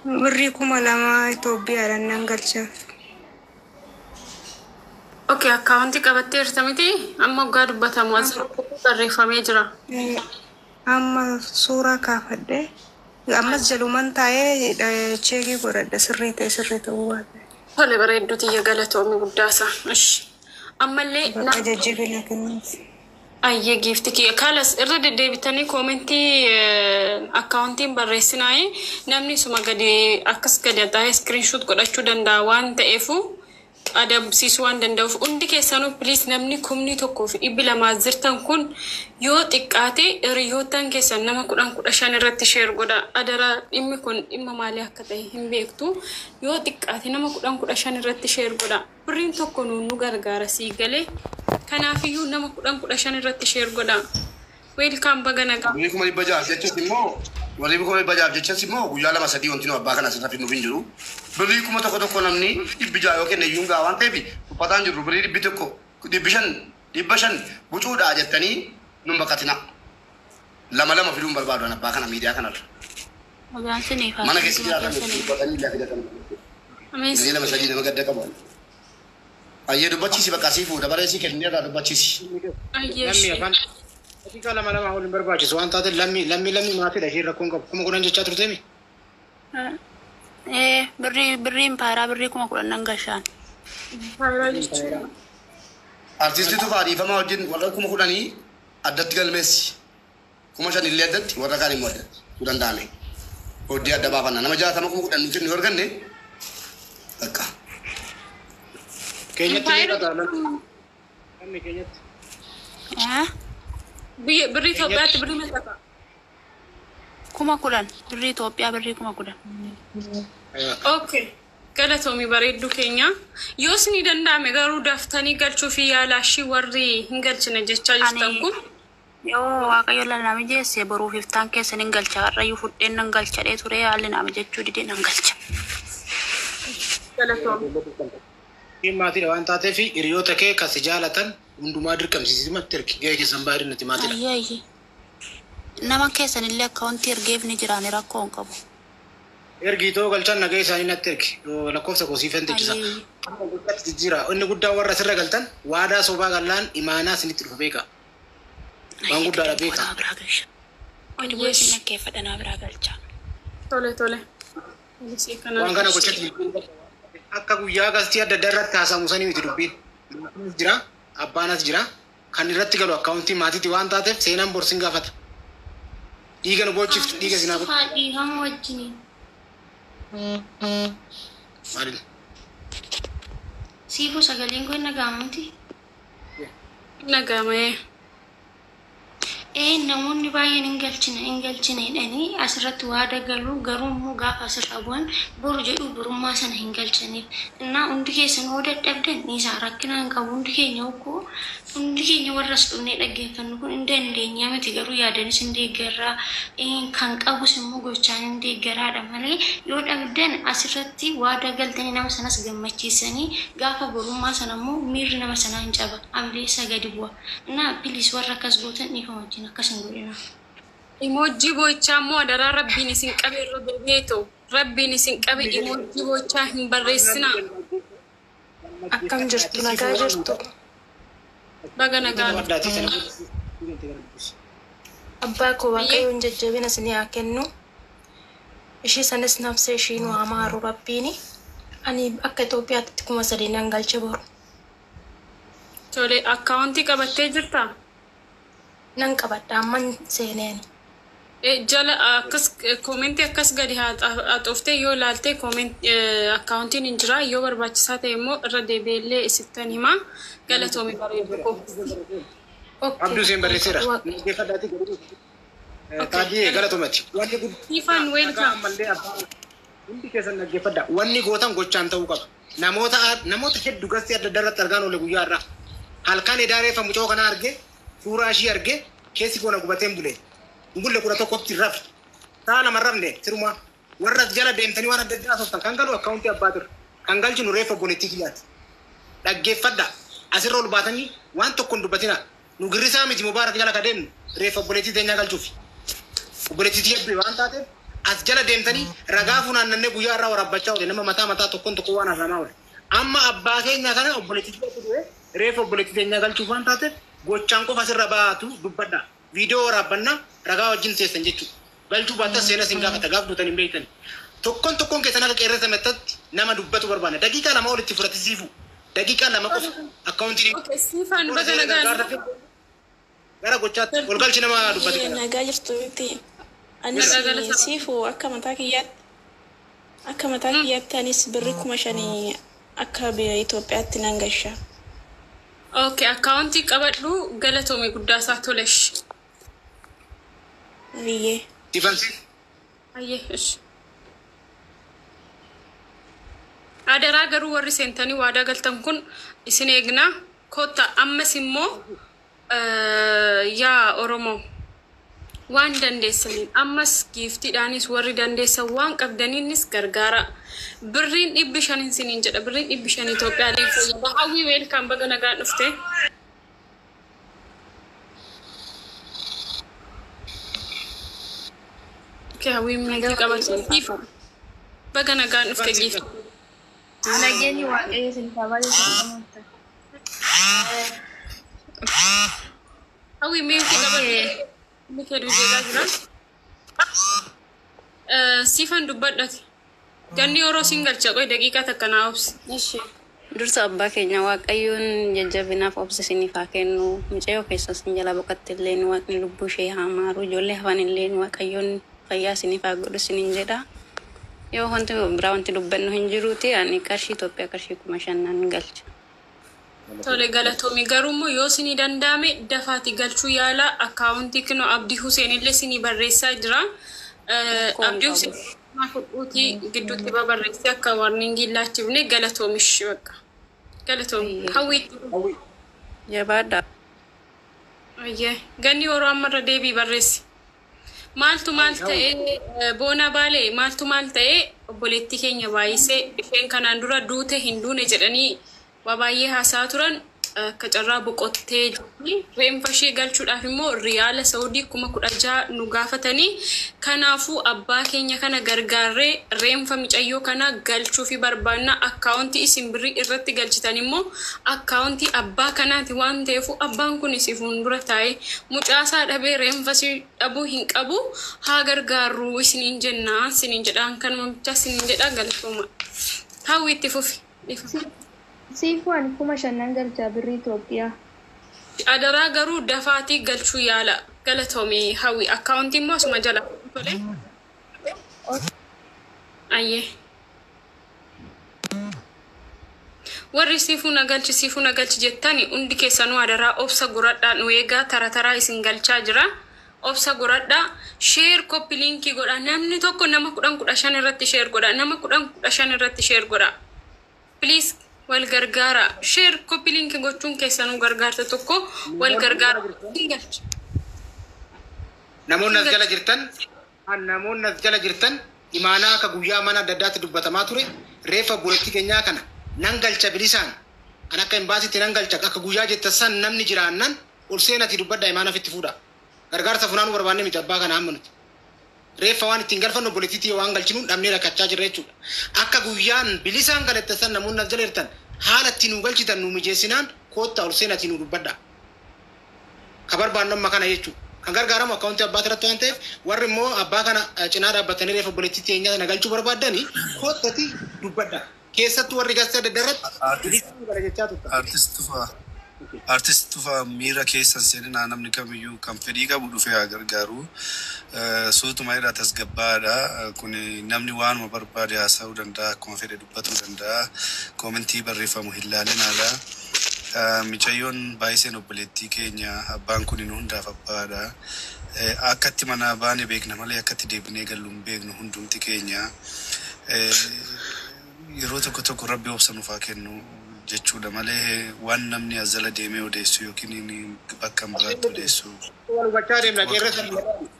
بريكم لما توبي على النقل. اوكي اكاونتي قبتير تمتي اما قاد بتموز الريفه ميجرا أما صورة كافدة أما جلومان تاي تشيكي قرد سريته هو هلا بريدو تي قالت امي قداسه اش اما اللي أجيب لكن اي جيفتكي كالس ارد ديبتني كومنتي اكاونتي بريسناي نمني سما غدي اكس غدي تا سكرين شوت قدچو دندا وان تيفو adab siswan danda'uuf hundi keessanuu please namni kumni tokkoof dhibbi lama zirtan kun yoo xiqqaate hiriyootan keessan nama 15 irratti share godha adara dhimmi kun dhimma maalii akka ta'e hin beektu yoo xiqqaate nama 15 irratti share godha birriin tokko nu gargaara sii galee kanaafiyyuu nama 15 irratti share godha welcome baganaga ni kuma ibaja jechuun wali kuma ibaja jechuun guyyaa lama sadii wanti nu abbaa kana sirriitti nu hinjiru birrii kuma tokko namni ibija yookiin eeyyungaa waan ta'eef uffataan jiru birrii dhibbi tokko dhibba shan bucuudhaa jettanii nun baqatina lama fiduun barbaadu abbaa kana miidiyaa kanarra. Mana keessa jiraatan uffatanii lafa jedhatan. Birrii lama sadii nama gadda qabu. Ayyee dubbachiisi bakka asii fuudha bareessi kennee irraa dubbachiisi. Ketika lama olin berbagi, soal tadi lami mati dah hira kong kamu kurang jejak terus ini. Beri para beri kuma kurang nanggasan. Artis itu Fadi, fama ujin warga kuma kurang ni adat gal Messi. Kuma shan illiat adat, warga kali muda kurang dame. Oh dia ada apa nama jahat sama kuma kurang mungkin warga ni. Agak. Kayaknya tidak ada kami kayaknya. بري توبيات بري مسافة كوما كولان بري توبيا بري كوما كولان اوكي كلا تومي بريدو كينيا يوسني دندا مغارو دافتاني قالشو في يالاشي وري هنقالش نجيشا جستنكو يو واقعي لا نامي جيسي برو فيفتان كيسا ننقالشا رأيو فردين ننقالشا ديتو ريالي نامي جيشو دي ننقالشا كلا تومي ما ترى وانت تعرفي ريوتك كسجالة unduma dirqam sisima terki gaya ke sambari nati mati ayyi nama kesan ille account ergeef ni jirani rakkoon qabu ergi to galchan nagay sani na terki la kofsa ko sifen tejisa jira onni gudda warra sirra galtan wada soba gallan imana sinit rubeka wan gudda la beka onni bosi na ke fadana bragalcha tole wan kana ko chati akka guyya gasti adda darrat hasamusani miti dubbin jira Abbanas jira kan irratti galu account maatiti waan taateef seenan borsin gaafata dhiiga nu bochiftu dhiiga sinaafatu dhiiga mu wajjini maalin siifu sagaleen kun nagaamuti nagaamee namoonni baay'een hin galchine dhani asirratti waada galu garuu immoo gaafa asirra bu'an boru jedhu burummaa sana hin galchaniif innaa hundi keessan hoo dadhabdan isaa rakkinaan qabu hundi keenya warras dhufnee dhaggeeffannu kun hin dandeenyaa miti garuu yaadanis hin deeggarraa kan qabus immoo gochaan hin deeggaraadha malee yoo dhabdan asirratti waada galtanii nama sanas gammachiisanii gaafa burummaa sana immoo miirri nama sanaa hin caba amleessa gadi bu'a innaa bilis warra akkas gootan dhiifama wajjin akkasin godhina. Emoji bocha mo adara rabbiin isin qabe irra beeto rabbiin isin qabe emoji bocha hin barreessina akkam jirtu nagaa jirtu baga nagaa abbaa koo waaqayyoon jajjabina isin haa kennu ishii sanis nafsa ishii nu amaaru rabbiini ani akka Itoophiyaatti kuma sadii nan galche boru tole akkaawuntii qabattee jirta nan qabadha amman seeneen jala akkas comment akkas gadi haxofte yoo laalte comment accountin injira yoo barbaachisaa ta'e immoo irra deebi'ee isittan hima galatoomi bareedu ko abdu sen barreessera geeffadhaati taadii galatoomati wanni ifan welcome hundi keessan naggeeffadha wanni gootan gochaan ta'uu qaba namoota hedduu gastii adda addaarratti argaan oole guyyaa irraa halkan edaaree famucoo kana arge suuraa ishii arge keessi goona gubateen bulee ngulle kura tokkotti rafi taala marrafne siruma warras jala deemtanii waan adda addaa softan kan galu akkaawuntii abbaatir kan galchinu reefa politikiyaati dhaggeeffadha asirra ol baatanii waan tokko hin dubbatina nu girrisaa miti mubaarak jala ka deemnu reefa polititii teenyaa galchuufi polititii ebbee waan taateef أسجل ديمتني رجافنا أن النبي يرى وربّتشوا لأنما متى تكون تقوانا رماول أما أباكين نكنا أبوليتي ريف أبوليتي نقال شوفان تاتر غوتشانكو فسر رباتو دبّدا فيديو ربنا رجاو جنس سنجتو قال شو باتا سينا سنجا كتجاف دوتاني بيتني تكون كسنة كيرة سمتت نما دبّتو بربانا دقيقة لما أولي تفرت زيفو دقيقة لما كوف أكاونتي سيفان بدنا gara gochat golgal cinema dubbat nagaa jirtu miti anis siifu akka mataa kiyyaatti anis birri 5,000 akka biyya Itoophiyaatti nan gasha. Okay, accounti qabadhu galatoome guddaa isaa tolesh. Biyyee. Difansi. Ayyee ish. Adaraa garuu warri seentanii waadaa galtan kun isin eegnaa kotta ammas immoo yaa Oromoo waan dandeessaniin ammas giiftiidhaanis warri dandeessan waan qabdaniinis gargaara. Birriin 500 isiniin jedha. Birriin 500 Itoophiyaadhaan fayyada. Hawwii weelkaan baga nagaan dhufte. Hawwii meetii qabataniif baga nagaan dhufte giifti. Nageenyi waaqayyo isin kabaja sabamuuta. Hawwii meetii qabataniif mikee duujeegaa jira. Siifan dubbadhate. Ganni yeroo singalcha qoy daqiiqaa takka naa obsi. Ishi. Dursa abbaa keenya waaqayyoon jajjabinaaf obsa isiniif haa kennu. Mucayyoo keessas hin jala boqotte illee waaqni lubbuu ishee haa maaru. Ijoollee hafan illee waaqayyoon fayyaa isiniif haa godhu isiniin jedha. Yoo wanti biraa wanti dubbannu hin jiruuti ani qarshii Itoophiyaa qarshii 5,000 galcha. Tole galatoomii garuummoo yoo isinii danda'ame dafaati galchuu yaala akkaawuntii kinoo Abdii Huseen illee isinii barreessaa jira. Abdii Huseen fudhuutii gidduutti barreessee akka warningiin laachifne galatoomish bakka. Galatoomii hawwiitti. Jabaadha. Ayyee ganni yeroo ammarra deebii barreessi. Maaltu maal ta'ee boona baalee maaltu maal ta'ee obboleettii keenya baay'isee isheen kanaan dura duute hin duune jedhanii waa baay'ee haasaa turan akka carraa boqottee jirti. Reenfa ishee galchuudhaaf immoo riyaala Saawudii 16,000 nu gaafatanii kanaafuu abbaa keenya kana gargaarree reenfa micayyoo kana galchuu fi barbaanna akkaawuntii isin birrii irratti galchitan immoo akkaawuntii abbaa kanaati waan ta'eef abbaan kun si fuuldura taa'ee mucaasaa dhabee reenfa si dhabuu hin qabu haa gargaarru isiniin jennaa isiniin jedhaan kanuma bicha isiniin jedhaa galatooma. Hawwiitti fufi. Siifaan 5,000 galcha birrii Itoophiyaa. Adaraa garuu dafaatii galchuu yaala galatoomii hawwi akkaawuntii immoo asuma jala tole. Ayyee. Warri siifuu na galchi jettani hundi keessanuu adaraa obsa guradhaa nu eegaa taraa isin galchaa jira. Obsa guradhaa sheer koppi linkii godha namni tokko nama 10,000 irratti sheer godha nama 10,000 irratti sheer godha. Please wal gargaara sheer koppi linkii gochuun keessanuu gargaarta tokko wal gargaara. namoonni as jala jirtan imaanaa akka guyyaa mana adda addaatti dubbatamaa ture reefa buletti keenyaa kana nan galcha bilisaan kan akka imbaasitti nan galcha akka guyyaa jettan san namni jiraannan ol seenati dubbaddaa imaanaaf itti fuudha gargaarsa funaanuu barbaanne miti abbaa kana hamma nuti reefa waan ittiin galfannu bulettiitii waan galchinu dhabnee rakkachaa jirra jechuudha akka guyyaan bilisaan galettan san namoonni as jala jirtan haala ittiin nu galchitan nu mijeessinaan koottaa ol seenati nu dubbaddaa ka barbaannu amma kana jechuudha. Kan gargaaramu akkaawuntii abbaa irratti waan ta'eef warri immoo abbaa kana cinaa dhaabbatanii reefa bulettiitti eenyaa kana galchuu barbaadanii koottati dubbaddaa. Keessattuu warri gastaa daddarratti artist tufa miira keessan seeninaa namni kamiyyuu kan fedhii qabu dhufee haa gargaaru. Suutuma irraa tasgabbaadha. Kun namni waanuma barbaade haasa'uu danda'a akkuma fedhe dubbatuu danda'a. Koomentii barreeffamu hin laalinaadha. Micayyoon baay'iseen obboleettii keenya abbaan kun nu hundaaf abbaadha. Akkatti mana baane beekna malee akkatti deebinee gallu hin beeknu hundumti keenya. Yeroo tokko rabbi obsa nuuf haa kennu jechuudha malee waan namni as jala deemee odeessu yookiin bakka biraatti odeessu. Wal hubachaa deemna qeerransa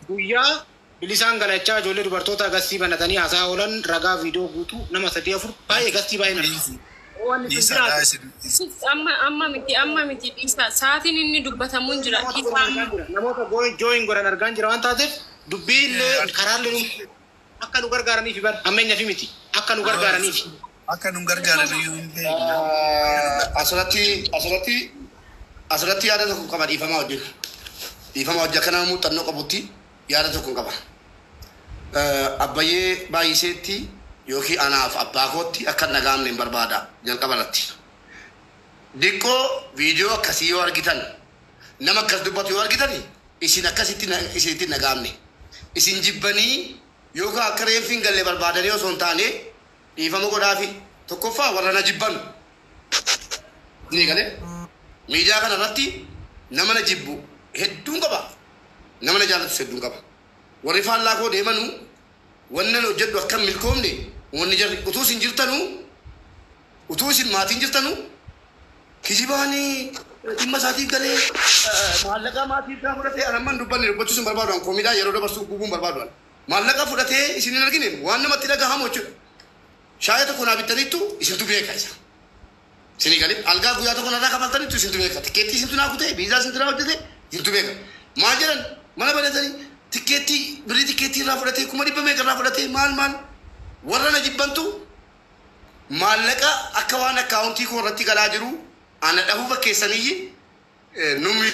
guyyaa bilisaan galachaa ijoollee dubartoota gastii banatanii haasaa oolan ragaa viidiyoo guutuu nama 3-4 baay'ee gastii baay'ee nama. Amma miti dhiisa sa'aatiin inni dubbatamuun jira. Namoota jooyin godhan argaan jira waan taateef dubbii illee karaallee akka nu gargaaraniif bar ammeenyaa fi miti akka nu gargaaraniif. Akka nu gargaaran iyyuu hin beekna. Asirratti yaada tokko qaba dhiifamaa hojjetu. Dhiifamaa hojja kana muuxannoo qabutti yaada tokko qaba. Abbayyee baay'iseetti yookiin anaaf abbaa kootti akka nagaamne hin barbaada jalqaba irratti. Diqqoo viidiyoo akkasii yoo argitan nama akkas dubbatu yoo argitan isin akkasitti isinitti nagaamne. Isin jibbanii yookaan akka reeffiin galee barbaadanii osoo hin taane dhiifama godhaafi tokkoffaa warra na jibban. Ni galee miidiyaa kana irratti nama na jibbu hedduun qaba. Nama na jaallatu hedduun qaba. Warri faallaa koo deemanuu wannan hojjedhu akka milkoomne wanni jarri utuu isin jirtanuu utuu isin maatiin jirtanuu kijibaanii dhimma isaatiif galee maallaqa maatii isaa fudhatee anamman dubbanne dubbachuu isin barbaaduan koomiidhaa yeroo dabarsuu gubuun barbaaduan maallaqa fudhatee isin hin argine waan namatti dhagahamu jechuudha. Shaayii tokko naa bittaniittu isintu beeka isa. Isinii galee algaa guyyaa tokko narraa kafaltaniittu isintu beeka. Tikkeettii isintu naa kutee biizaa isintu naa hojjete isintu beeka. Maal jedhan mana bareedanii tikkeettii birrii tikkeettii irraa fudhatee kuma dhibba meeqa irraa fudhatee maal warra na jibbantu maallaqa akka waan akkaawuntii koo irratti galaa jiru ana dhahuu fakkeessaniyyi nummi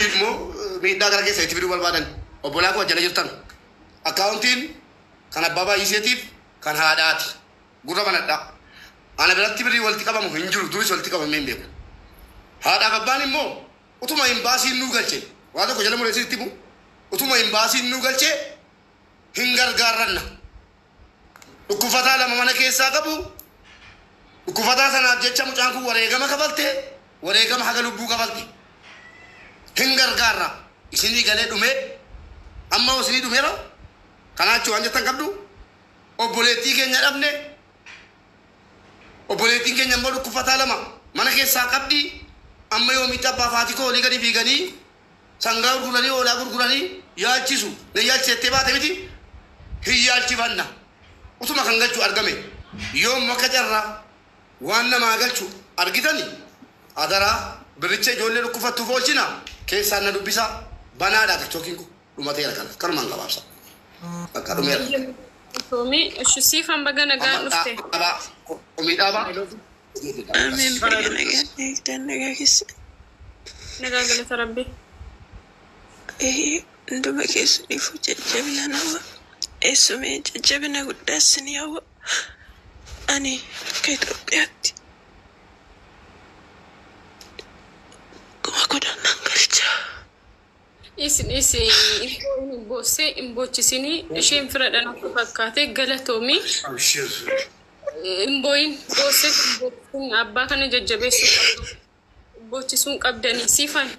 immoo miidhaa gara keessa itti fiduu barbaadan obbolaa koo jala jirtan akkaawuntiin kan abbaa baay'iseetiif kan haadhaati gurra banadhaa ana biratti birrii walitti qabamu hin jiru duris walitti qabamee hin beeku haadhaaf abbaan immoo utuma hin baasiin nuu galche waa tokko jala mureessitti himu utuma hin baasiin nuu galche hin gargaarranna dhukkufataa lama mana keessaa qabu dhukkufataa sanaaf jecha mucaan kun wareegama kafalte wareegama haga lubbuu kafalte hin gargaarra isinii galee dhume amma isinii dhumeera kanaachi waan jettan qabdu obboleettii keenya dhabne obboleettiin keenya immoo dhukkufataa lama mana keessaa qabdi amma yoomitti abbaa faatii koo olii gadi fiiganii sangaa gurguranii oolaa gurguranii yaalchisu na yaalchisettee baate miti hin yaalchifanna utuma kan galchu argame yoom akka carraa waan namaa galchu argitani adaraa biricha ijoollee dhukkufattuuf oolchina keessaan na dubbisa banaadhaa tiktookiin kun dhumateera kana kanumaan gabaabsa akka dhumeera. Toomi siifan baga nagaan dhufte. Komii dhaabaa. Amin baga nagaan eegdan nagaa keessa. Nagaa galata rabbi. Hunduma keessaniifuu jajjabina nama eessumee jajjabina guddaas ni hawwa. Ani akka Itoophiyaatti kuma godhannaan galcha. Isin boosee hin boochisini isheen firadhan akka fakkaate galatoomii. Hin booyin boosee hin boochin abbaa kana jajjabeessuu boochisuu qabdanii siifan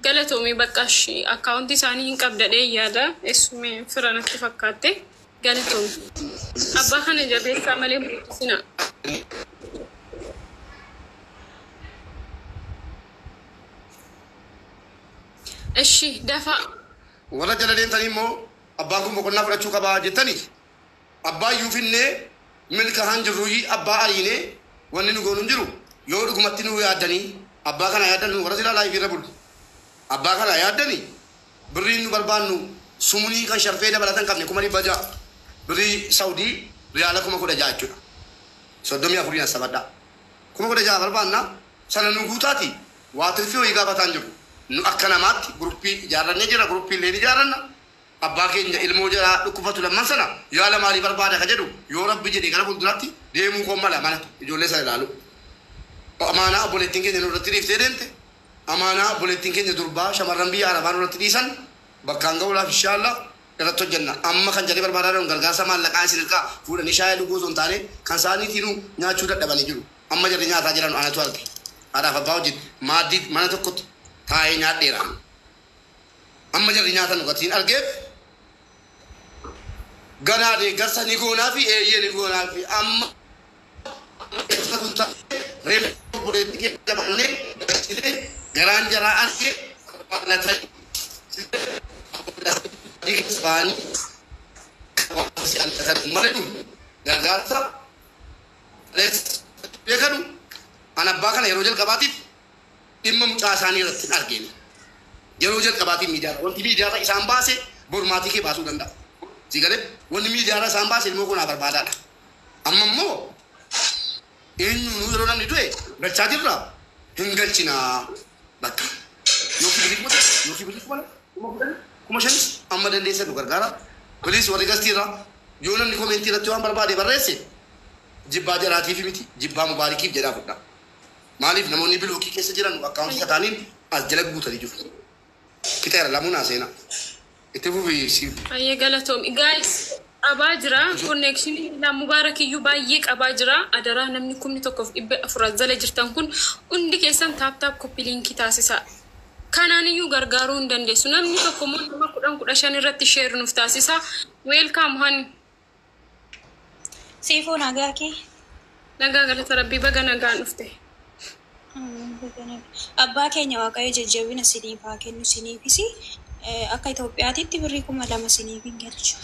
galatoomii bakka akkaawuntii isaanii hin qabdadhee yaada eessumee firan akka fakkaate galatoomii abbaa kana jabeessaa malee boochisina. Eshi dafa warra jala deemtanii immoo abbaan kun boqonnaa fudhachuu qabaa jettanii abbaa iyyuu finnee milka haan jirruyyii abbaa ariinee wanni nu goonu hin jiru yoo dhugumatti nu yaaddanii abbaa kana yaaddan warra silaa laayif irra bulu abbaa kana yaaddanii birriin nu barbaannu sumunii kan sharfee dabalatan qabne kuma dhibba ja'a birrii saawudii riyaala kuma 10 jechuudha 34 sabadhaa kuma 10 barbaanna sana nu guutaati waa tirfii wayii gaafataan jiru. Nu akka namaatti gruppii ijaarrannee jira gruppii illee ijaarranna abbaa keenya ilmoo jira dhukkubatu lamman sana yaala maalii barbaada ka jedhu yoo rabbi jedhe gara fuulduraatti deemuu qommala mana ijoollee sana ilaalu amaanaa obboleettiin keenya nurratti dhiiftee deemte amaanaa obboleettiin keenya durbaa shamarran biyya arabaa nurratti dhiisan bakkaan ga'uudhaaf inshaallah irratti hojjenna amma kan jedhee barbaadan gargaarsa maallaqaa isin hirkaa fuudhanii shaayii dhuguu osoo hin taane kan isaaniitiinuu nyaachuu dadhabanii jiru amma jarri nyaataa jiran anatu arge haadhaaf abbaa hojjetu maaddii mana tokkotti taa'ee nyaadheera amma jarri nyaatan dhugatiin argeef ganaa deeggarsa ni goonaa fi eeyyee ni goonaa fi amma reeffa buleetti keessa dabalnee garaan jaraa arge gargaarsa beekanu an abbaa kana yeroo jalqabaatiif dhimma mucaa isaanii irratti hin argine yeroo jalqabaatiin miidiyaa wanti miidiyaa isaan baase bormaatii kee baasuu danda'a سيجاره ونمي دارا سامبا سلمو كنا بربادا أممو إنه نورنا ندوي بالشاجرة هنگلچنا بك يوكي بريك مالا كما شنس أما دندسة دوكرغارا بوليس ورغستيرا يونا نكومنتي رتوان بربادي برسي جبا جراتي في متي جبا مباركي جدا فدا مالف نموني بلوكي كيس جيران اكاونت كتانين أجلك بوتري جو كتير لامونا سينا اتفو في سي أيه غلطهم guys أباجرا connection لا مبارك يبايك أباجرا أدرا نمنكم نتوقف إبقى أفراد زل جرتان كون عندك إنسان تاب كوبي لينكي تاسيسا كاناني يو غرغارون دندي سنم نتوقف ما كودان كوداشان رتي شير نفتاسيسا ويلكم هاني سيفو ناغاكي ناغا غلط ربي بغا ناغا نفته أبا كينيا واقعي ججبين سنيفا كينو سنيفيسي أكا إثيوبياتي تبريكم مدام سنيفين جلشو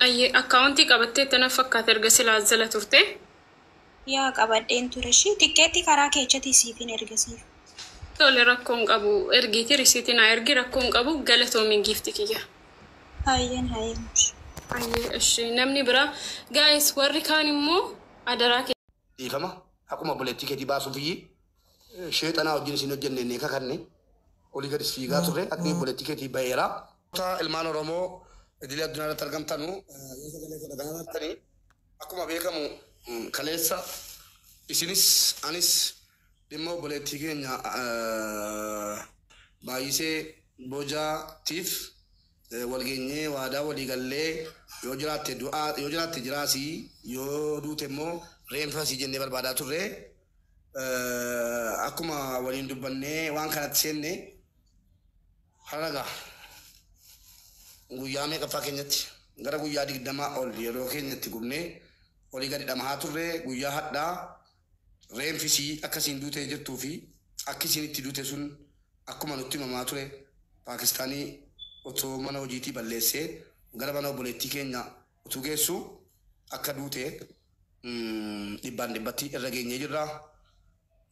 أي أكاونتي قبضتي تنفك ترجسي لازلة ترتي يا قبضين ترشي تكتي كراكي تشتي سيفين إرجسي تولي ركون قبو إرجيتي رسيتنا إرجي ركون قبو قالتو من جيفتك يا هايين مش أي إشي نمني برا جايز وريكاني مو أدراك إيفما أكو ما بولتي كتي باسو فيه شيء أنا أوجين سينو جنني نيكا كني أولي كده سيجا ترى أكني بولتي كتي بايرا تا المانو رومو إدلي الدنيا ترجم تانو يسوع كده كده تاني أكو ما بيكمو كليسا إسينيس أنيس دمو بولتي كنيا بايسه بوجا تيف والجنيه وادا وليغالي يوجرات دعاء يوجرات جراسي يودو تمو رينفاسي جنة بالبادا توري أكما ولين دبنة وان كانت سنة هلاga guyyaa meeqa faa keenyatti gara guyyaa 20 ol yeroo keenyatti gubne olii gadi dhamahaa turre guyyaa hadhaa reenfisii akkasiin duutee jirtuu fi akkisiin itti duute sun akkuma nutti himamaa ture Paakistaanii otoo mana hojiitii balleessee gara mana obboleettii keenya utuu geessu akka duute dhibbaan dhibbatti irra geenyee jirra.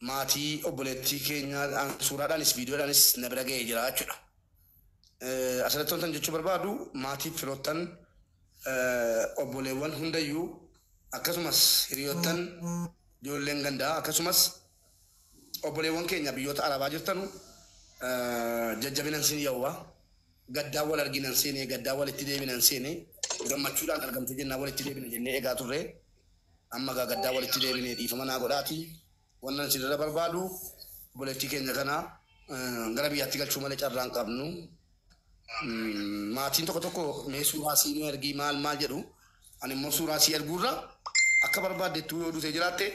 Maatii obboleettii keenya suuraadhaanis viidiyoodhaanis na bira ga'ee jira jechuudha. Asirratti wantan jechuu barbaadu maatii firoottan obboleewwan hundayyuu akkasumas hiriyoottan ijoolleen gandaa akkasumas obboleewwan keenya biyyoota arabaa jirtanu jajjabinan sin yawwa gaddaa wal arginan seenee gaddaa walitti deebinan seenee gammachuudhaan argamte jennaa walitti deebina jennee eegaa turre amma gaddaa walitti deebinee dhiifama naa godhaati wannan sirra barbaadu obboleettii keenya kana gara biyyaatti galchuu malee carraan qabnu maatiin tokko mee suuraa sii nu ergii maal jedhu ani immoo suuraa sii erguurra akka barbaadettu yoo dhufee jiraatte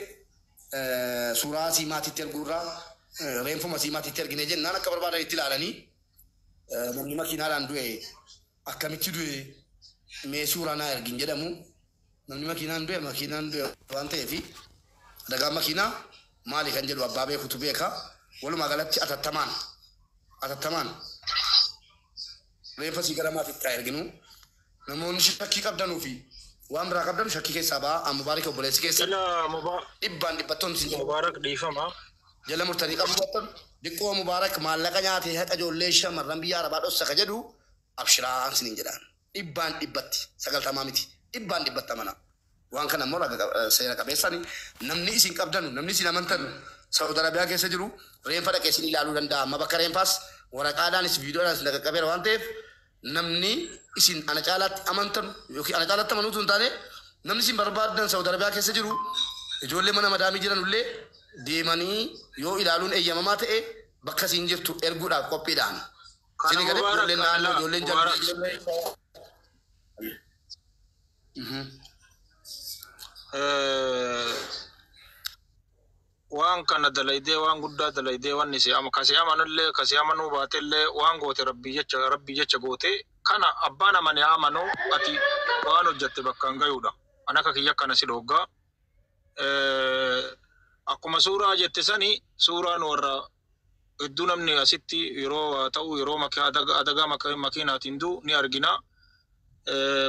suuraa sii maatiitti erguurra reenfuma sii maatiitti ergine jennaan akka barbaadan itti ilaalanii namni makiinaadhaan du'e akkamitti du'e mee suuraa naa ergin jedhamu namni makiinaan du'e waan ta'eef dagaa makiinaa maali kan jedhu abbaa beekutu beeka walumaa galatti atattamaan reenfa sii gara maatiitti erginu namoonni shakkii qabdanuu fi waan biraa qabdan shakkii keessaa ba'a mubaarak obboleessi keessan dhibbaan dhibbattoon si mubaarak dhiifama jala murtanii qabu diqqoo mubaarak maallaqa nyaatee haqa ijoollee shamarran biyya arabaa dhossa ka jedhu abshiraan sinin jedhaan dhibbaan dhibbatti 90 miti dhibbaan dhibbatta mana waan kana immoo seera qabeessani namni isin qabdanu namni isin amantanu Saudi Arabiyaa keessa jiru reenfa dhaqee isin ilaaluu danda'a amma bakka reenfaas waraqaadhaanis viidiyoodhaanis laga qabeera waan ta'eef namni isin ana caalaatti amantanu yookiin ana caalaatti amanuutu hin taane namni isin barbaadan Saudi Arabiyaa keessa jiru ijoollee mana madaamii jiranullee deemanii yoo ilaaluun eeyyamamaa ta'e bakka isin jirtu erguudhaaf qophiidhaan. Isin gadi ijoolleen naannoo ijoolleen jalli waan kana dalaydee waan guddaa dalaydee waan nisi ama kasi amanullee kasi amanuu baatellee waan goote rabbii jecha goote kana abbaan amane amanu ati waan hojjette bakkaan gayuudha anaka kiyya kana si dhoggaa akkuma suuraa jette sani suuraan warra hedduu namni asitti yeroo ta'u yeroo adagaa makiinaatiin du ni argina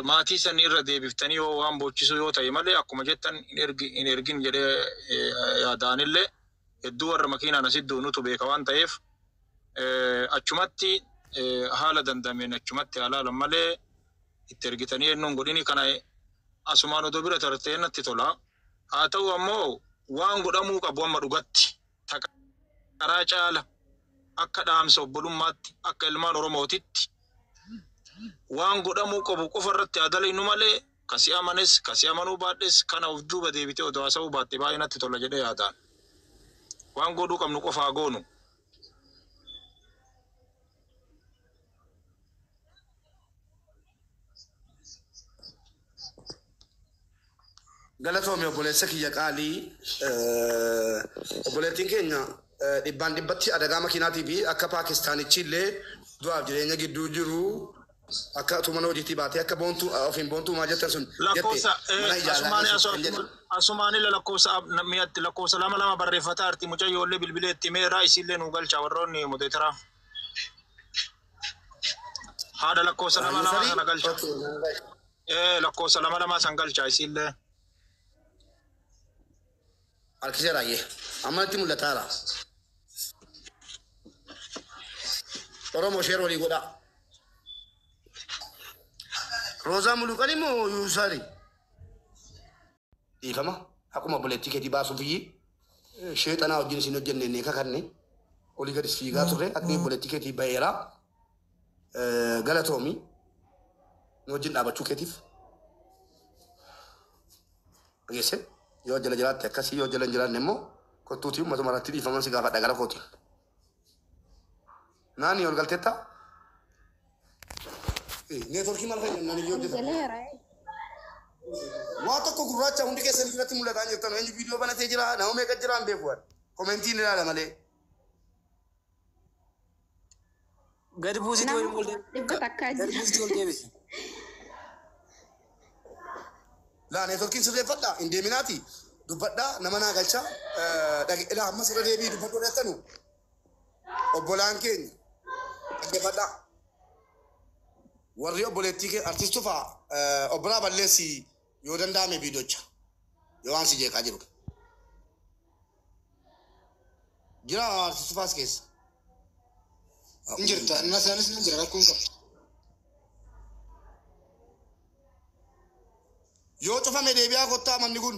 maatii san irra deebiftanii yoo waan boochisu yoo ta'e malee akkuma jettan in ergin jedhee yaadaanillee hedduu warra makiinaan asitti nutu beeka waan ta'eef achumatti haala dandameen achumatti halaalan malee الترجتني إنهم قوليني كان أسمان دوبرة ترتين التطلع أتوا أمو وان قدامو كبوان مرقت تكراجال أكدام سبلومات أكلمان رموتيت وان قدامو كبو كفرت أدلي نمالي كسي أمانس كسي أمانو بادس كان أفدو بدي بيتي ودواسو باتي باينا تطلع جدي هذا وان قدو كم نكو فاغونو Galatoomii obboleessa kiyya qaalii obboleettiin keenya dhibbaan dhibbatti adagaa makiinaatii fi akka Paakistaanichi illee du'aaf jireenya gidduu jiru akka tumana hojiitii baatee akka boontuu ofiin boontuu maa jettan sun lakkoofsa asumaanii lakkoofsa mi'atti lakkoofsa lama barreeffata arti mucayyoollee bilbileetti meeraa isiillee nu galcha warroonni mudeetara haadha lakkoofsa lama sana galcha lakkoofsa lama san galcha isiillee Harkisee raayee amma itti mul'ataara. Oromoo sheer walii godhaa. Roozaa Muluqanii moo Yuusaari? Dhiifama akkuma obboleettii keetii baasuuf sheexanaa wajjin isin hojjenne inni kakanne olii gadi fiigaa turre akka obboleettii keetii baheera galatoomii nu wajjin dhaabachuu keetiif. Dhageesse? Yoo jala jiraatti akkasii yoo jala hin jiraanne immoo kottuutii uummata maratti dhiifaman si gaafadha gara kooti. Naani ol galteetta? Neetworkii maal fayyadamnaan iyyoo hojjeta? Waa tokko gurraacha hundi keessan irratti mul'ataa jirtan eenyu viidiyoo banatee jira nama meeqa jiraan beekuudhaan komentiin ilaala malee. Gadi buusitii waliin wal deebisi. La networking sirreeffadha hin deeminaati dubbadhaa nama naa galcha ilaa amma sirra deebii dubbadhuu dheettanu obbolaan keenya dhaggeeffadhaa warri obboleettii kee artistuu fa'a obbolaa balleessi yoo danda'ame viidiyocha yoo waan si jeeqaa jiru jira artistuu faas keessa hin jirta inna isaanis hin jira rakkoon qabu. Yoo cufame deebi'aa kottaa manni kun.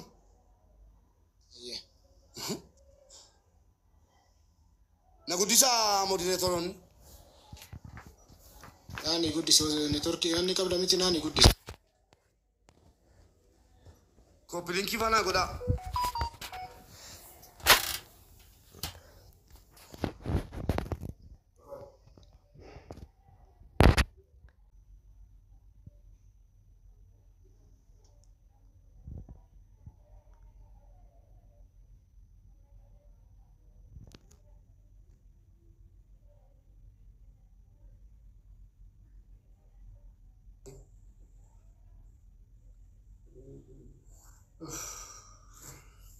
Na guddisaa modereetoroonni. Naani guddisa neetworkii naanni qabda miti naani guddisa. Koppilinkii faanaa godhaa.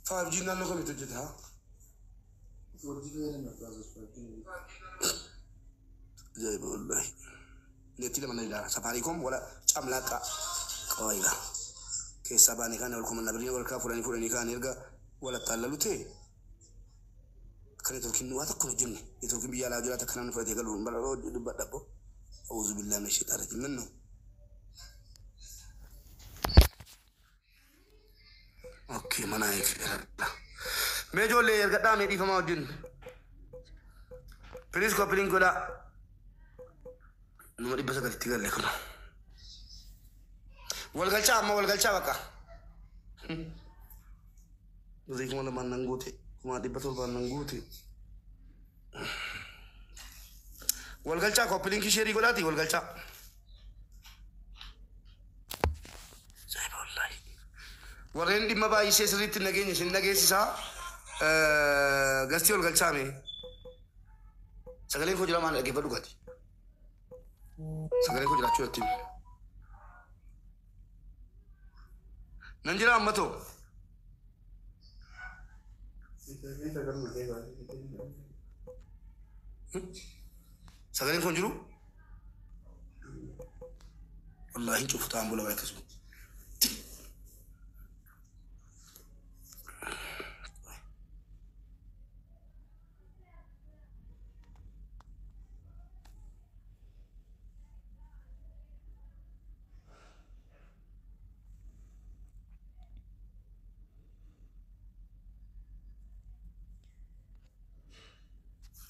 Five G naannoo kamitti hojjeta? Ajaa'iba wallahi. Neetti lama na ilaala. Safaariikoom wala camlaaqa qabaayila. Keessaa baanii kaan wal kumanna birrii wal kaa fudhanii kaan erga wal attaallalu ta'e. Akka neetworkiin waa tokko hojjenne. Neetworkiin biyya alaa jiraata kanaan fudhatee galuun bara dubbadha boo. Awuzu billaa meeshee xaarati minnu. Okay, mana eegala. Mee ijoollee ergadhaa mee dhiifamaa wajjin. Piliis koppiliin godhaa. Nama 900 galle kana. Walgalchaa amma walgalchaa bakka. Nuti kuma lamaan nan guute. Kuma 700 nan guute. Walgalchaa koppiliin kisheerii godhaati walgalchaa. Warreen dhimma baay'isee sirriitti nageenya isin nageessisaa gastii ol galchaame sagaleen koo jira maal dhaggeeffadhu gaati sagaleen koo jiraachuu irratti nan jira ammatoo sagaleen koo jiru wallaahi cufu ta'an bula baay'ee akkasuma.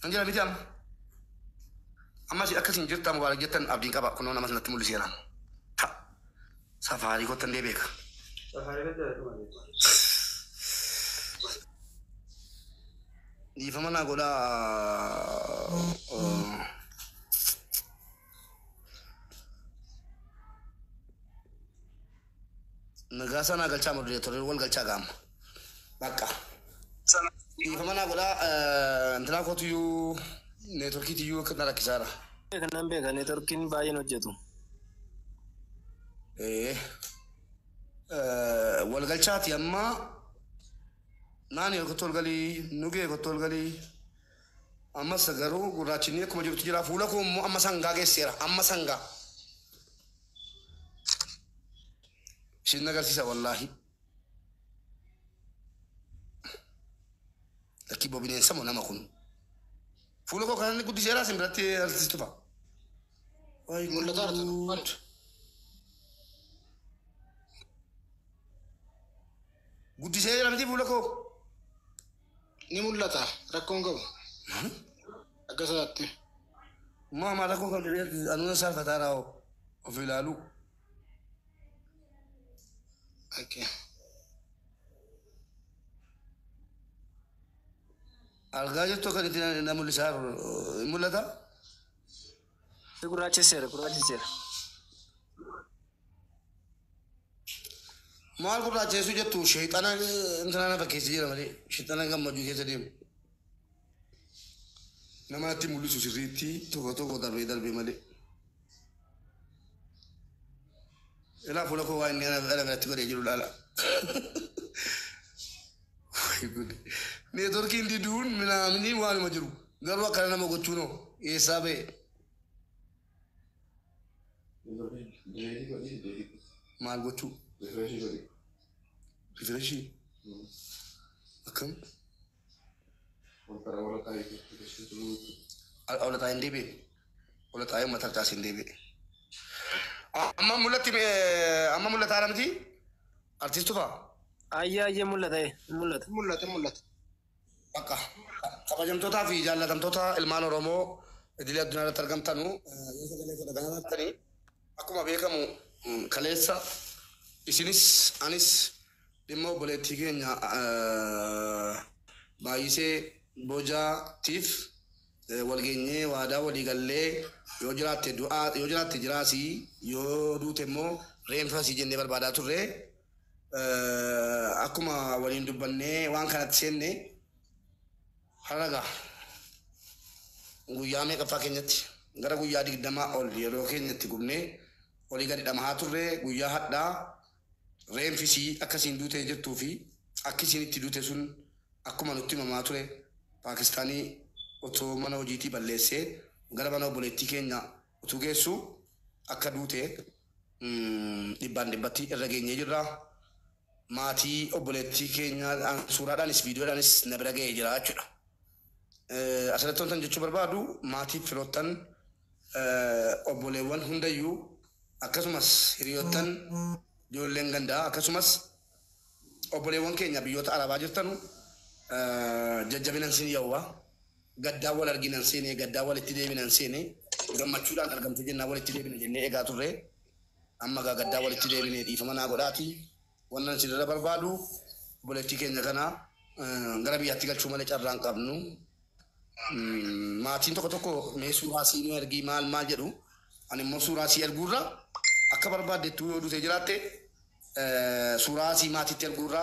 Anjala miti amma si akkasin jirta mubarak jettan abdiin qaba kunoo nama sanatti mul'iseera. Ta safaarii kottan dee beeka. Dhiifama naa godhaa. Nagasa naa galchaa moderator wal galchaa gaama. Bakka. Dhiifama naa godhaa intalaa kootiyyuu neetworkiitiyyuu akka na rakkisaara. Kanan beeka neetworkiin baay'een hojjetu. Wal galchaati amma naani kottol galii nugee kottol galii ammas garuu gurraachinni akkuma jirtu jira fuula koo immoo amma sangaa geesseera amma sangaa. Ishiin agarsiisa wallaahi. Lakkii bineensa moo nama kun. Fuula koo kan inni guddiseeraa isin biratti artisti tufa. Guddiseera miti fuula koo. Ni mul'ata rakkoon qabu. Akkasatti. Maama rakkoo kan anuuna saalfataa raa'oo of ilaaluu. Okay. Argaa jirtu kan itti na mul'isaa mul'ata? Gurraacheseera. Maal gurraacheessuu jettu sheexana intana nafa keessa jira malee sheexana gammachuu keessa deemu. Namatti mul'isu sirriitti tokko darbee malee. Ilaa fuula koo waan inni ana biratti godhee jiru laala. Neetworkiin diduun minaamini waanuma jiru. Garuu akkana nama gochuunoo eessaa ba'e. Maal gochuu? Rifreeshii. Akkam? Ola taa'een deebi'e. Ola taa'ee uummata harcaaseen deebi'e. Amma mul'ata miti? Artistu fa'a? Ayyaa mul'ata. Mul'ata. Bakka kabajamtootaa fi jaallatamtoota ilmaan Oromoo idilee addunyaa irratti argamtanu yoo sagalee kana ganaatanii akkuma beekamu kaleessa isinis anis dhimma obboleettii keenya baay'isee bojaatiif walgeenyee waadaa walii gallee yoo jiraatte jiraasii yoo duute immoo reenfasii jennee barbaadaa turre akkuma waliin dubbannee waan kanatti seenne haraga guyyaa meeqaffaa keenyatti gara guyyaa 20 ol yeroo keenyatti gubnee olii gadi dhamahaa turre guyyaa hadhaa reenfisii akkasiin duute jirtuu fi akkisiin itti duute sun akkuma nutti himamaa ture Paakistaanii otoo mana hojiitii balleessee gara mana obboleettii keenya utuu geessu akka duute dhibbatti irra geenyee jirra. Maatii obboleettii keenya suuraadhaanis viidiyoodhaanis na bira ga'ee jira jechuudha. Asirratti wantan jechuu barbaadu maatii firoottan obboleewwan hundayyuu akkasumas hiriyoottan ijoolleen gandaa akkasumas obboleewwan keenya biyyoota arabaa jirtanu jajjabinan sin yawwa gaddaa wal arginan seene gaddaa walitti deebinan seene gammachuudhaan argamte jennaa walitti deebina jennee eegaa turre amma gaddaa walitti deebinee dhiifama naa godhaati wannan sirra barbaadu obboleettii keenya kana gara biyyaatti galchuu malee carraan qabnu maatiin tokko mee suuraa sii nu ergii maal jedhu ani immoo suuraa sii erguurra akka barbaadettu yoo duute jiraatte suuraa sii maatiitti erguurra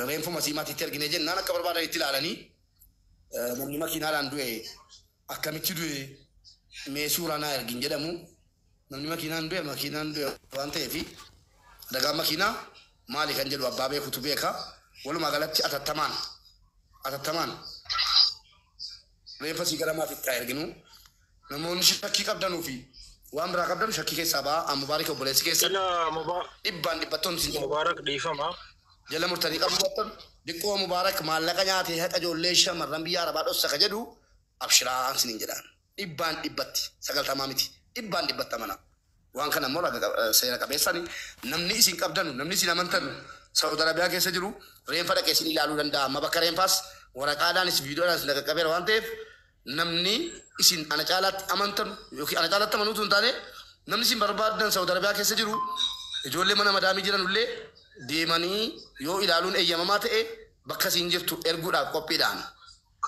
reenfuma sii maatiitti ergine jennaan akka barbaadan itti ilaalanii namni makiinaadhaan du'e akkamitti du'e mee suuraa naa ergin jedhamu namni makiinaan du'e waan ta'eefi dagaan makiinaa maali kan jedhu abbaa beekutu beeka walumaa galatti atattamaan reenfa sii gara maatiitti erginu namoonni shakkii qabdanuu fi waan biraa qabdan shakkii keessaa ba'a mubaarak obboleessi keessan dhibbattoonni siin mubaarak dhiifama jala murtanii qabu diqqoo mubaarak maallaqa nyaatee haqa ijoollee shamarran biyya arabaa dhossa ka jedhu abshiraan siniin jedhaan dhibbatti 90 miti dhibbatti amana waan kana immoo seera qabeessani namni isin qabdanu namni isin amantanu Saudi Arabiyaa keessa jiru reenfa dhaqee isin ilaaluu danda'a amma bakka reenfaas waraqaadhaanis viidiyoodhaanis laqa qabeera waan ta'eef namni isin ana caalaatti amantan yookiin ana caalaatti amanuutu hin taane namni isin barbaadan Saudi Arabiyaa keessa jiru ijoollee mana madaamii jiran illee deemanii yoo ilaaluun eeyyamamaa ta'e bakka isin jirtu erguudhaaf qophiidhaan.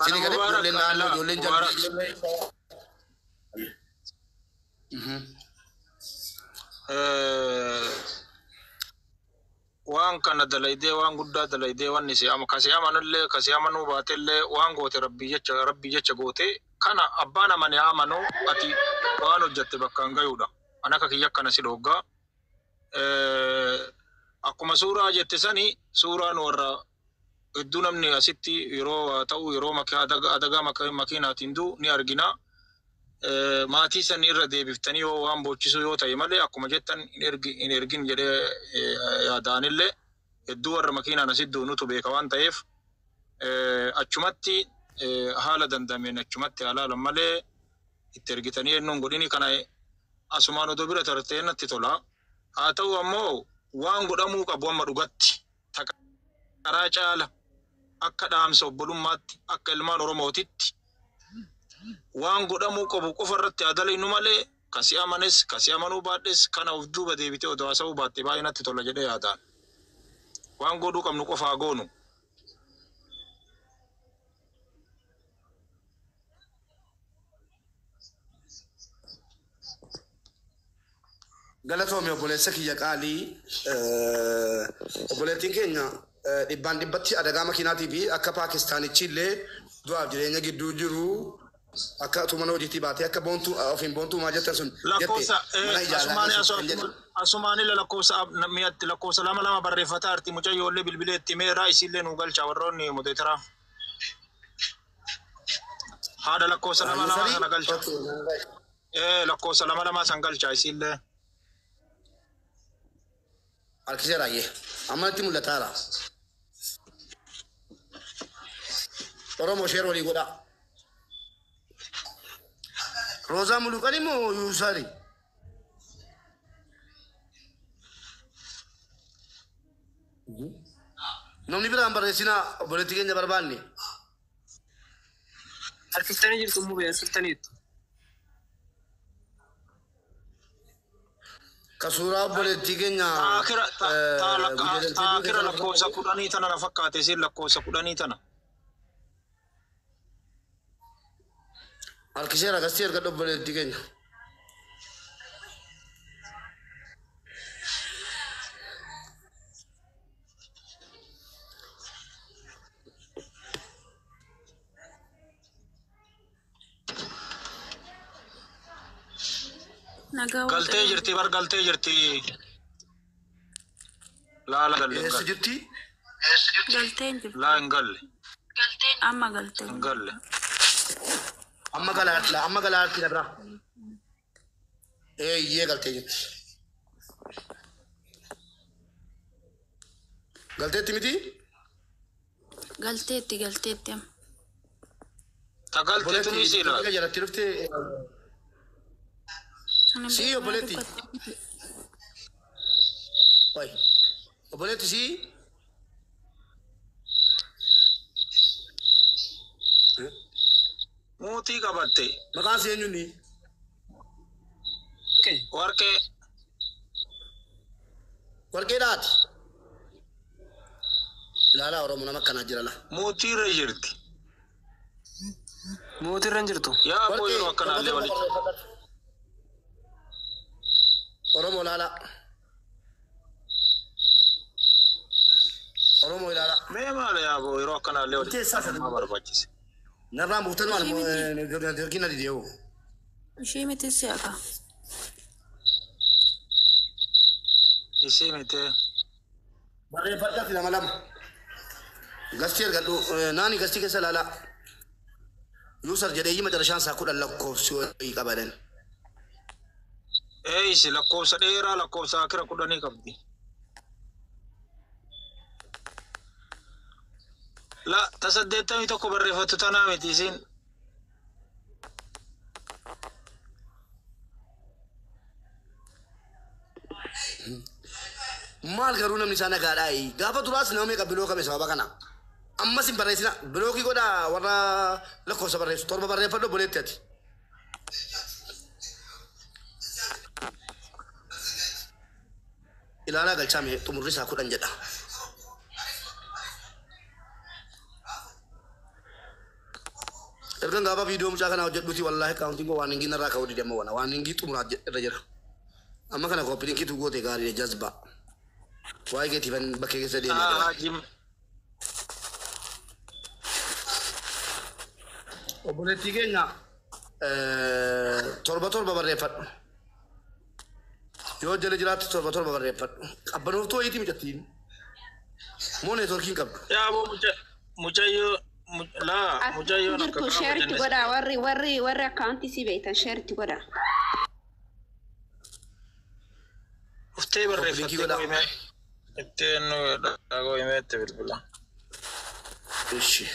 Isin gadi ijoolleen naannoo ijoolleen jalli. waan kana dalaydee waan guddaa dalaydee wanni si ama kasi amanullee kasi amanuu baatellee waan goote rabbii jecha goote kana abbaan amane amanu ati waan hojjette bakkaan gayuudha ana akka kiyya kana si dhoggaa akkuma suuraa jette sani suuraan warra hedduu namni asitti yeroo ta'u yeroo adagaa makiinaatiin du ni argina maatii san irra deebiftanii yoo waan boochisu yoo ta'e malee akkuma jettan in ergin jedhee yaadaanillee hedduu warra makiinaan asitti nutu beeka waan ta'eef achumatti haala dandameen achumatti halaalan malee itti ergitanii ennuun godhini kana asumaan odoo bira tartee natti tola haa ta'u ammoo waan godhamuu qabu amma dhugatti karaa caala akka dhaamsa obbolummaatti akka ilmaan oromootitti waan godhamuu qabu qofa irratti adalinu malee kasi amanes kasi amanuu baadhes kana of duuba deebitee odoo haasa'uu baatte baay'ee natti tola jedhee yaadaan waan godhuu qabnu qofa haa goonu. Galatoomi obboleessa kiyya qaalii obboleettiin keenya dhibbaan dhibbatti adagaa makiinaatii fi akka Paakistaanichi illee du'aaf jireenya gidduu jiru akka tumana hojiitti baatee akka boontuu ofiin boontuu maa jettan sun lakkoofsa asumaani lakkoofsa lama barreeffata arti mucayyoollee bilbileetti meeraa isillee nu galcha warroonni modeetara haadha lakkoofsa lama sana galcha lakkoofsa lama san galcha isillee Alkisera ye amanti mul'ataara Oromoo sheer walii godha Roozaa Muluqanii moo Yuusari namni biraan barreessinaa obboleettii keenya barbaanne Harkiftanii jirtu immoo beeksistaniitu. Kasuraa obboleettii keenya akira lakkoofsa kudhanii tana na fakkaate isin lakkoofsa kudhanii tana. Alkisera gastii erga obboleettii keenya. Galtee jirti bar galtee jirti. Laala galle. Eessa jirti? Galteen jirti. Laa hin galle. Amma galteen. Hin galle. Amma galaatti dabra. Iyyee galtee jirti. Galteetti miti? Galteetti amma. Ta galteetu ni siila. Jalatti dhuftee si obboleetti. Wai. Obboleetti si. Mootii qabatte. Maqaan si eenyuuni? Warqee. Warqeedhaati. Laala Oromoo nama akkanaa jira la. Mootii irra jirti. Mootii irra hin jirtu. Yaa abboo yeroo akkanaallee walitti. Oromoo laala. Oromoo ilaala. Mee maal yaa abboo yeroo akkanaallee walitti. Maa barbaachise. Narraa muuxannoo ani dargina didiyoo. Ishee miti siyaaka. Isii miti. Barreeffadhaaf lama. Gastii ergadhu naani gastii keessa laala. Yuusar jedhee hima darashaan isaa 10 lakkoofsi wayii qabadan. Isi lakkoofsa dheeraa lakkoofsa akira 10 qabdi. La tasaddeettamii tokko barreeffatu tanaa miti isin. Maal garuu namni isaa nagaadhaa gaafa duraas nama meeqa biloo kame sababa kana amma sin barreessina bilookii godha warra lakkoofsa barreessu torba barreeffadhu boleetti ati. Ilaalaa galchaame xumurri isaa 10 jedha. Ergan gaafa viidiyoo mucaa kana hojjedhuuti wallaahi kaawuntiin koo waan hin ginarraa ka'uu didamma wana waan hin xumuraa irra jira. Amma kana kooppilinkiitu goote gaarii jazba. Waa'ee geetiifan bakkee keessa deemee. Obboleettii keenya torba barreeffadhu. Yoo jala jiraatti torba barreeffadhu. Qabbanooftoo wayiitii mijattiin. Moo neetworkiin qabdu. Yaa boo mucayyoo mucayyoo jirtu sheerti godha warri akkaawuntii si beektan sheerti godha. Uftee barreeffattee qo'imee ittiin qo'imee itti bilbila. Ishi.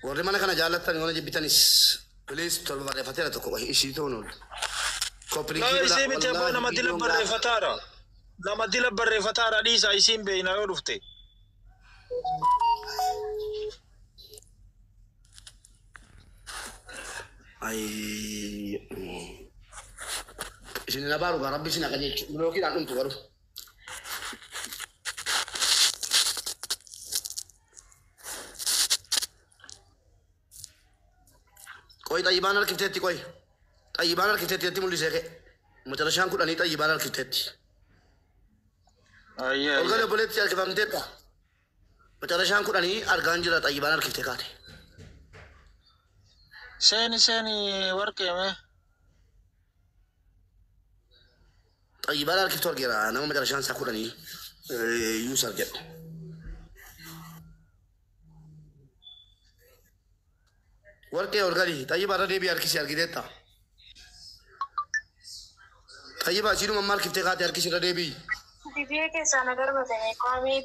Warri mana kana jaallattan yoo jibbitanis please torba barreeffateera tokko ishii ta'uun oolu. Naa isii miti abbaa nama dila barreeffataadha. Nama dila barreeffataadha dhiisaa isiin beeknaa yoo dhufte. Isin na baaru gaa rabbi isin akka jechu bilookiidhaan dhumtu garuu. Qoy xayyibaan harkifteetti qoy. Xayyibaan harkifteetti mul'isee ka'e. Macarashaan 10 xayyibaan harkifteetti. Olgale obboleetti harkifamteetta. Macarashaan 10 argaan jira xayyibaan harkiftee kaate. Seeni warqeeme. Xayyibaan harkiftuu argeera nama macarashaan isaa 10 yuusar jedhu. Warqee olgali xayyibaa irra deebii harkisii argiteetta. Xayyibaa siinuma amma harkiftee kaate harkisii irra deebii. Biyya keessaa na darbatame qaamii